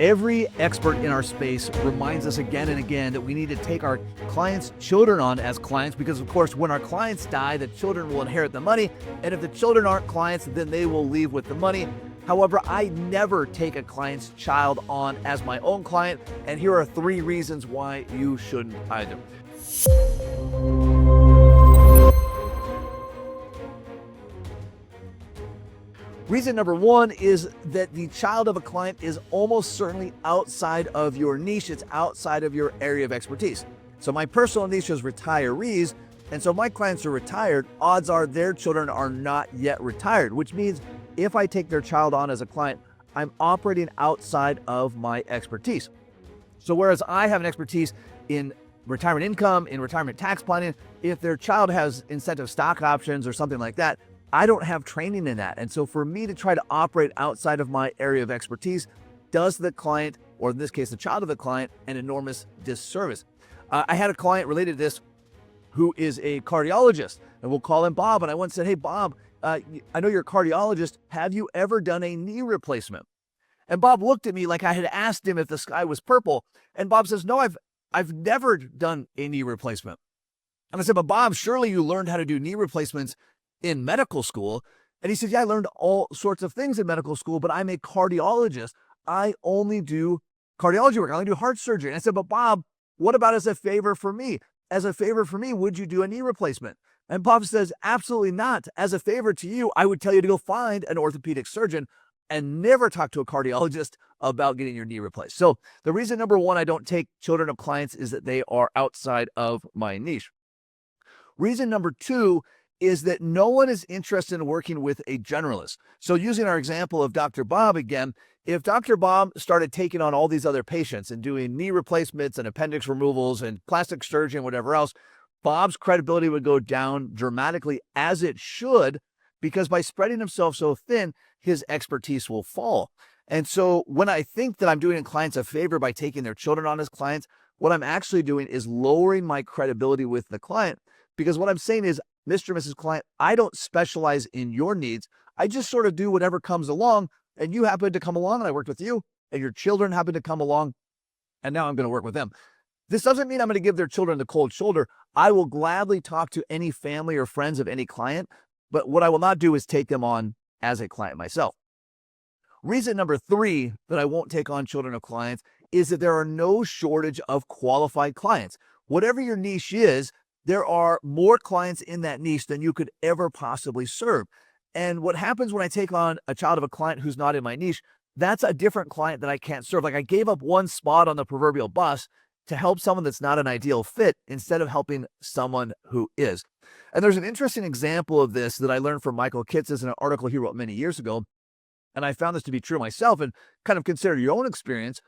Every expert in our space reminds us again and again that we need to take our clients' children on as clients because, of course, when our clients die, the children will inherit the money. And if the children aren't clients, then they will leave with the money. However, I never take a client's child on as my own client. And here are 3 reasons why you shouldn't either. Reason number 1 is that the child of a client is almost certainly outside of your niche. It's outside of your area of expertise. So my personal niche is retirees. And so my clients are retired. Odds are their children are not yet retired, which means if I take their child on as a client, I'm operating outside of my expertise. So whereas I have an expertise in retirement income, in retirement tax planning, if their child has incentive stock options or something like that, I don't have training in that. And so for me to try to operate outside of my area of expertise does the client, or in this case, the child of the client, an enormous disservice. I had a client related to this who is a cardiologist, and we'll call him Bob. And I once said, hey, Bob, I know you're a cardiologist. Have you ever done a knee replacement? And Bob looked at me like I had asked him if the sky was purple. And Bob says, no, I've never done a knee replacement. And I said, but Bob, surely you learned how to do knee replacements in medical school. And he said, yeah, I learned all sorts of things in medical school, but I'm a cardiologist. I only do cardiology work. I only do heart surgery. And I said, but Bob, what about as a favor for me? As a favor for me, would you do a knee replacement? And Bob says, absolutely not. As a favor to you, I would tell you to go find an orthopedic surgeon and never talk to a cardiologist about getting your knee replaced. So the reason number 1, I don't take children of clients is that they are outside of my niche. Reason number 2 is that no one is interested in working with a generalist. So using our example of Dr. Bob again, if Dr. Bob started taking on all these other patients and doing knee replacements and appendix removals and plastic surgery and whatever else, Bob's credibility would go down dramatically, as it should, because by spreading himself so thin, his expertise will fall. And so when I think that I'm doing clients a favor by taking their children on as clients, what I'm actually doing is lowering my credibility with the client. Because what I'm saying is, Mr. and Mrs. Client, I don't specialize in your needs. I just sort of do whatever comes along, and you happen to come along and I worked with you, and your children happen to come along, and now I'm going to work with them. This doesn't mean I'm going to give their children the cold shoulder. I will gladly talk to any family or friends of any client, but what I will not do is take them on as a client myself. Reason number 3 that I won't take on children of clients is that there are no shortage of qualified clients. Whatever your niche is, there are more clients in that niche than you could ever possibly serve. And what happens when I take on a child of a client who's not in my niche, that's a different client that I can't serve. Like I gave up one spot on the proverbial bus to help someone that's not an ideal fit instead of helping someone who is. And there's an interesting example of this that I learned from Michael Kitces in an article he wrote many years ago. And I found this to be true myself, and kind of consider your own experience.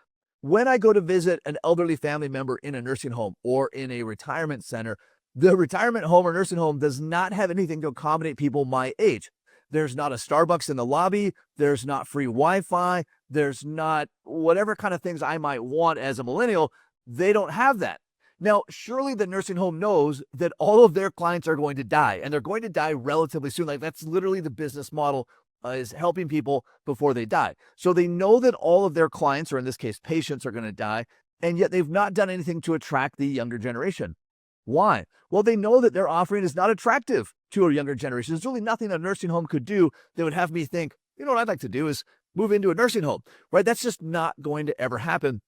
When I go to visit an elderly family member in a nursing home or in a retirement center, the retirement home or nursing home does not have anything to accommodate people my age. There's not a Starbucks in the lobby. There's not free Wi-Fi. There's not whatever kind of things I might want as a millennial. They don't have that. Now, surely the nursing home knows that all of their clients are going to die, and they're going to die relatively soon. Like that's literally the business model, is helping people before they die. So they know that all of their clients, or in this case, patients, are going to die, and yet they've not done anything to attract the younger generation. Why? Well, they know that their offering is not attractive to a younger generation. There's really nothing a nursing home could do that would have me think, you know what I'd like to do is move into a nursing home, right? That's just not going to ever happen.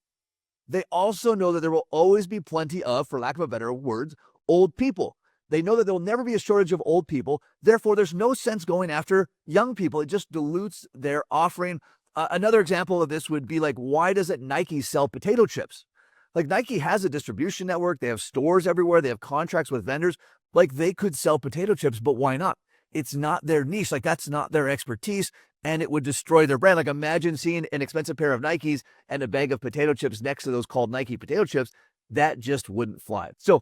They also know that there will always be plenty of, for lack of a better words, old people. They know that there will never be a shortage of old people. Therefore, there's no sense going after young people. It just dilutes their offering. Another example of this would be like, why doesn't Nike sell potato chips? Like Nike has a distribution network. They have stores everywhere. They have contracts with vendors. Like they could sell potato chips, but why not? It's not their niche. Like that's not their expertise, and it would destroy their brand. Like imagine seeing an expensive pair of Nikes and a bag of potato chips next to those called Nike potato chips. That just wouldn't fly. So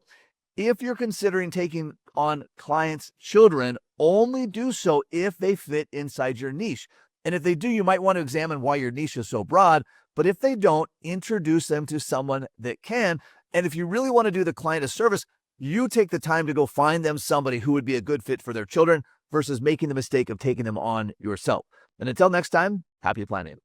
if you're considering taking on clients' children, only do so if they fit inside your niche. And if they do, you might want to examine why your niche is so broad. But if they don't, introduce them to someone that can. And if you really want to do the client a service, you take the time to go find them somebody who would be a good fit for their children versus making the mistake of taking them on yourself. And until next time, happy planning.